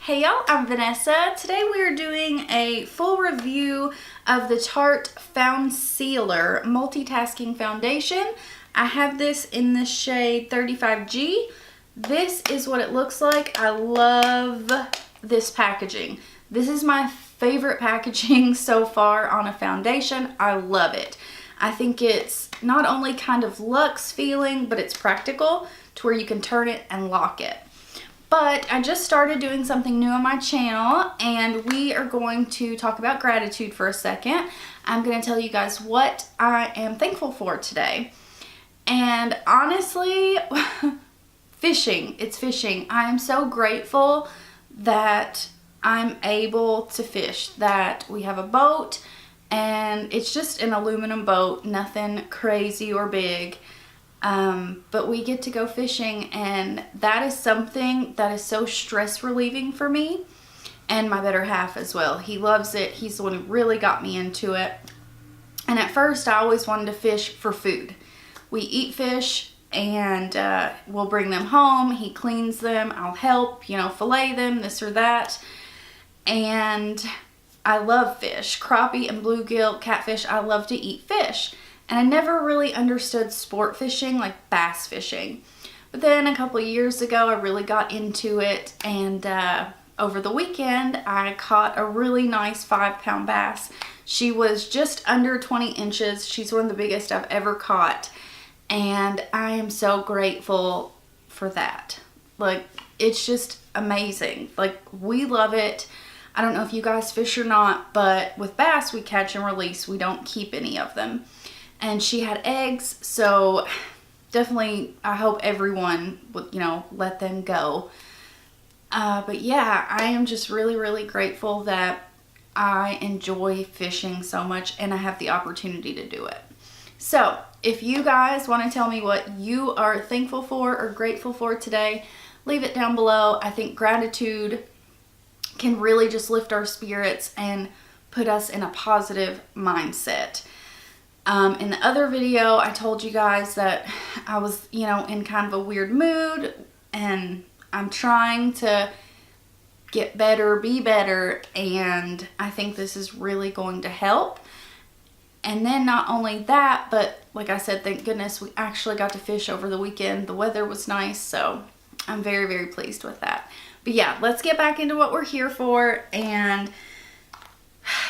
Hey y'all, I'm Vanessa. Today we are doing a full review of the Tarte Foundcealer Multitasking Foundation. I have this in the shade 35G. This is what it looks like. I love this packaging. This is my favorite packaging so far on a foundation. I love it. I think it's not only kind of luxe feeling, but it's practical to where you can turn it and lock it. But I just started doing something new on my channel, and we are going to talk about gratitude for a second. I'm going to tell you guys what I am thankful for today. And honestly, fishing. It's fishing. I am so grateful that I'm able to fish, that we have a boat, and it's just an aluminum boat, nothing crazy or big. But we get to go fishing, and that is something that is so stress relieving for me and my better half as well. He loves it. He's the one who really got me into it. And at first I always wanted to fish for food. We eat fish and we'll bring them home. He cleans them. I'll help, fillet them, this or that. And I love fish. Crappie and bluegill, catfish. I love to eat fish. And I never really understood sport fishing, like bass fishing. But then a couple of years ago, I really got into it. And over the weekend, I caught a really nice 5-pound bass. She was just under 20 inches. She's one of the biggest I've ever caught. And I am so grateful for that. Like, it's just amazing. Like, we love it. I don't know if you guys fish or not, but with bass, we catch and release. We don't keep any of them. And she had eggs, so definitely I hope everyone would, let them go. But yeah, I am just really, really grateful that I enjoy fishing so much and I have the opportunity to do it. So if you guys want to tell me what you are thankful for or grateful for today, leave it down below. I think gratitude can really just lift our spirits and put us in a positive mindset. In the other video, I told you guys that I was, in kind of a weird mood, and I'm trying to get better, be better, and I think this is really going to help. And then not only that, but like I said, thank goodness we actually got to fish over the weekend. The weather was nice, so I'm very, very pleased with that. But yeah, let's get back into what we're here for. And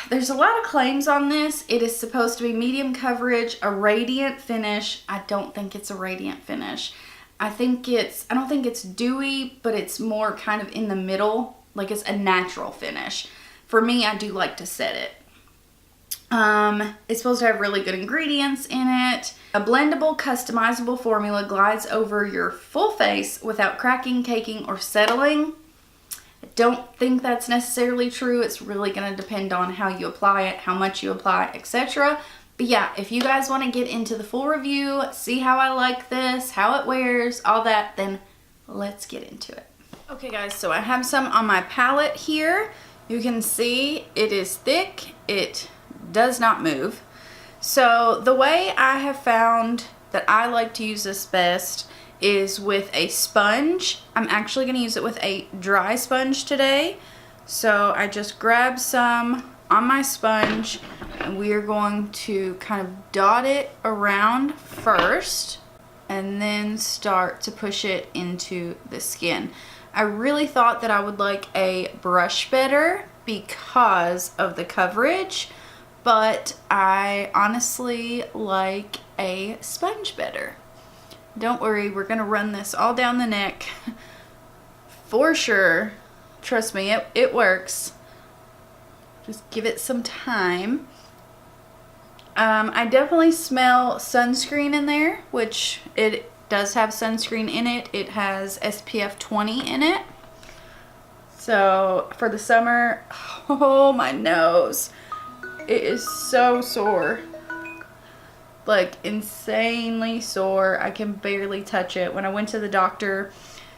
there's a lot of claims on this. It is supposed to be medium coverage, a radiant finish. I don't think it's a radiant finish. I don't think it's dewy, but it's more kind of in the middle. Like, it's a natural finish. For me, I do like to set it. It's supposed to have really good ingredients in it. A blendable, customizable formula glides over your full face without cracking, caking, or settling. I don't think that's necessarily true. It's really going to depend on how you apply it, how much you apply, etc. But yeah, if you guys want to get into the full review, see how I like this, how it wears, all that, then let's get into it. Okay guys, so I have some on my palette here. You can see it is thick. It does not move. So the way I have found that I like to use this best is with a sponge. I'm actually going to use it with a dry sponge today. So I just grab some on my sponge, and we are going to kind of dot it around first and then start to push it into the skin. I really thought that I would like a brush better because of the coverage, but I honestly like a sponge better. Don't worry, we're going to run this all down the neck for sure. Trust me, it works. Just give it some time. I definitely smell sunscreen in there, which it does have sunscreen in it. It has SPF 20 in it. So for the summer, oh, my nose. It is so sore. Like, insanely sore. I can barely touch it. When I went to the doctor,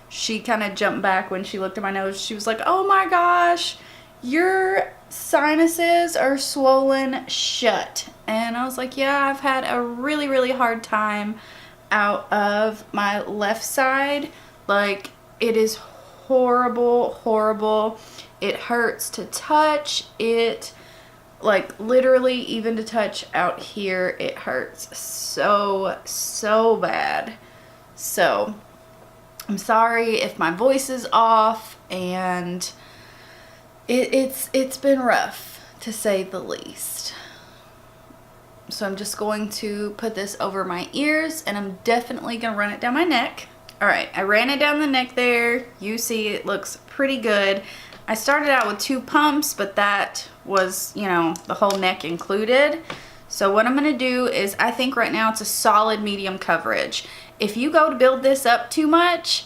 she kind of jumped back when she looked at my nose. She was like, oh my gosh, your sinuses are swollen shut. And I was like, yeah, I've had a really, really hard time out of my left side. Like, it is horrible, horrible. It hurts to touch. It, like, literally even to touch out here, it hurts so, so bad. So I'm sorry if my voice is off, and it's been rough, to say the least. So I'm just going to put this over my ears, and I'm definitely going to run it down my neck. All right, I ran it down the neck there. You see it looks pretty good. I started out with 2 pumps, but that was, you know, the whole neck included. So what I'm going to do is, I think right now it's a solid medium coverage. If you go to build this up too much,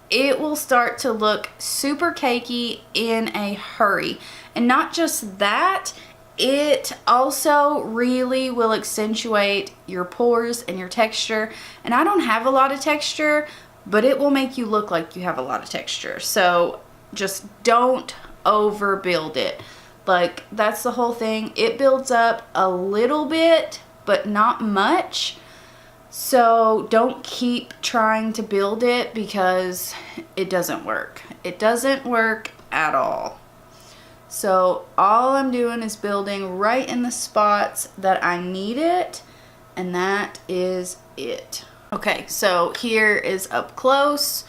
it will start to look super cakey in a hurry. And not just that, it also really will accentuate your pores and your texture. And I don't have a lot of texture, but it will make you look like you have a lot of texture. So just don't overbuild it. Like, that's the whole thing. It builds up a little bit, but not much. So don't keep trying to build it, because it doesn't work. It doesn't work at all. So all I'm doing is building right in the spots that I need it, and that is it. Okay, so here is up close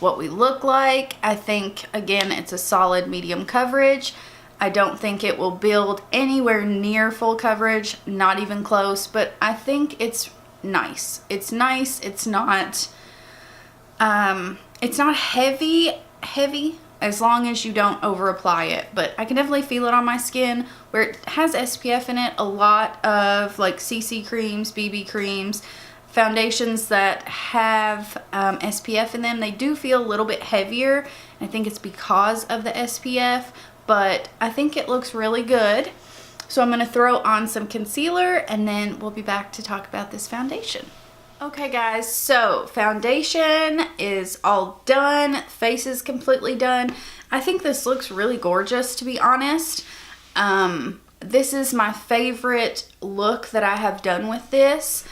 what we look like. I think, again, it's a solid medium coverage. I don't think it will build anywhere near full coverage, not even close, but I think it's nice. It's nice. It's not heavy, as long as you don't over apply it. But I can definitely feel it on my skin where it has SPF in it. A lot of like CC creams, BB creams, foundations that have SPF in them, they do feel a little bit heavier. I think it's because of the SPF, but I think it looks really good. So I'm going to throw on some concealer, and then we'll be back to talk about this foundation. Okay guys, so foundation is all done. Face is completely done. I think this looks really gorgeous, to be honest. This is my favorite look that I have done with this.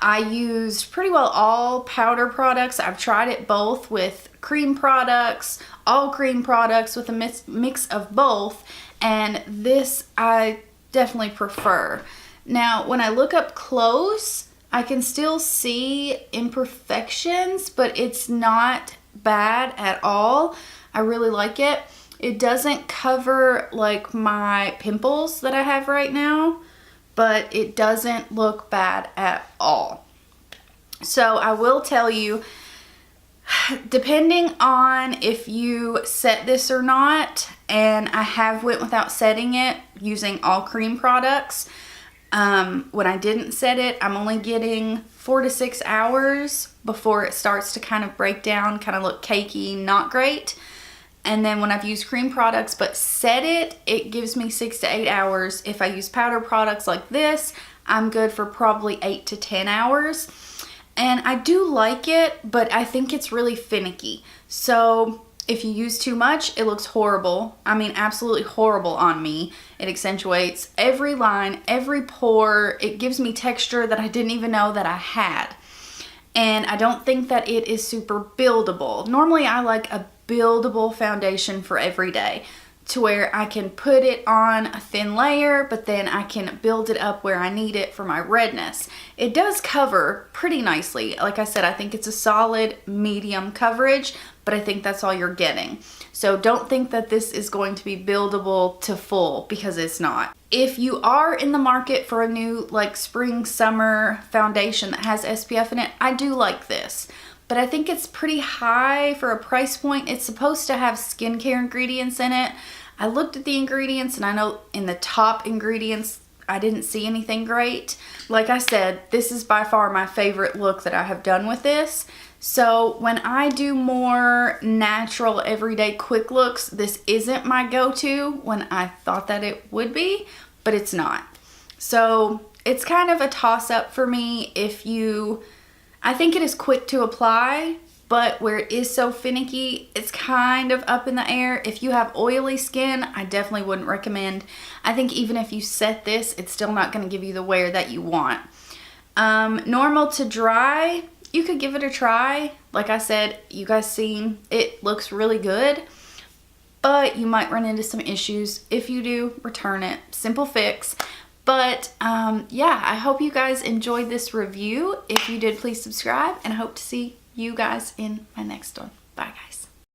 I used pretty well all powder products. I've tried it both with cream products, all cream products, with a mix of both, and this I definitely prefer. Now, when I look up close, I can still see imperfections, but it's not bad at all. I really like it. It doesn't cover like my pimples that I have right now, but it doesn't look bad at all. So I will tell you, depending on if you set this or not, and I have went without setting it using all cream products. When I didn't set it, I'm only getting 4 to 6 hours before it starts to kind of break down, kind of look cakey, not great. And then when I've used cream products but set it, it gives me 6 to 8 hours. If I use powder products like this, I'm good for probably 8 to 10 hours. And I do like it, but I think it's really finicky. So if you use too much, it looks horrible. I mean, absolutely horrible on me. It accentuates every line, every pore. It gives me texture that I didn't even know that I had. And I don't think that it is super buildable. Normally, I like a buildable foundation for every day, to where I can put it on a thin layer, but then I can build it up where I need it for my redness. It does cover pretty nicely. Like I said, I think it's a solid medium coverage, but I think that's all you're getting. So don't think that this is going to be buildable to full, because it's not. If you are in the market for a new like spring, summer foundation that has SPF in it, I do like this. But I think it's pretty high for a price point. It's supposed to have skincare ingredients in it. I looked at the ingredients, and I know in the top ingredients, I didn't see anything great. Like I said, this is by far my favorite look that I have done with this. So when I do more natural, everyday quick looks, this isn't my go-to when I thought that it would be, but it's not. So it's kind of a toss-up for me. I think it is quick to apply, but where it is so finicky, it's kind of up in the air. If you have oily skin, I definitely wouldn't recommend. I think even if you set this, it's still not going to give you the wear that you want. Normal to dry, you could give it a try. Like I said, you guys seen, it looks really good, but you might run into some issues. If you do, return it. Simple fix. But yeah, I hope you guys enjoyed this review. If you did, please subscribe, and I hope to see you guys in my next one. Bye, guys.